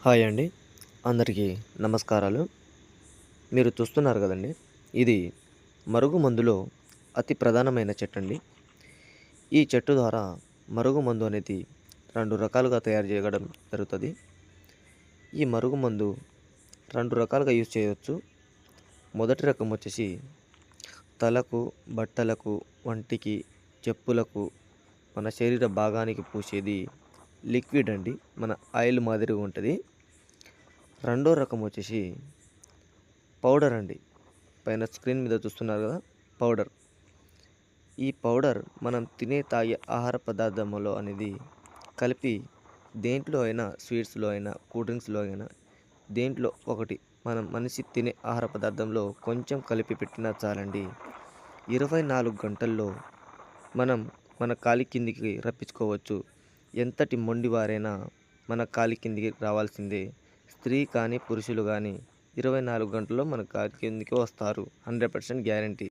Hi అండి. అందరికీ నమస్కారాలు. మీరు చూస్తున్నారు గదండీ! ఇది మరుగుమందులో అతి ప్రధానమైన చెట్టండి. ఈ చెట్టు ద్వారా మరుగుమందు అనేది 2 రకాలుగా తయారు జేయడం జరుగుతది. ఈ మరుగుమందు 2 రకాలుగా యూజ్ చేయొచ్చు. మొదటి రకం వచ్చేసి తలకు, బట్టలకు, వంటికి, చెప్పులకు, మన శరీర భాగానికి పూసేది లిక్విడ్ అండి. మన ఆయిల్ మాదిరిగా ఉంటది. రెండో రకం వచ్చేసి పౌడర్ అండి. పైన స్క్రీన్ మీద చూస్తున్నారు గదా! పౌడర్. ఈ పౌడర్ మనం తినే, తాగే ఆహార పదార్థములో అనేది కలిపి దేంట్లో అయినా స్వీట్స్‌లో అయినా, కూల్ డ్రింక్స్‌లో అయినా దేంట్లో ఒకటి మనిషి తినే ఆహార పదార్థంలో కొంచెం కలిపి పెట్టినా చాలండి. 24 గంటల్లో మనం మన కాలి కిందికి రప్పించుకోవచ్చు. ఎంతటి మొండివారైనా మన కాలి కిందికి రావాల్సిందే. స్త్రీ కానీ, పురుషులు గానీ 24 గంటల్లో మన కాలి కిందికి వస్తారు. 100% గ్యారంటీ.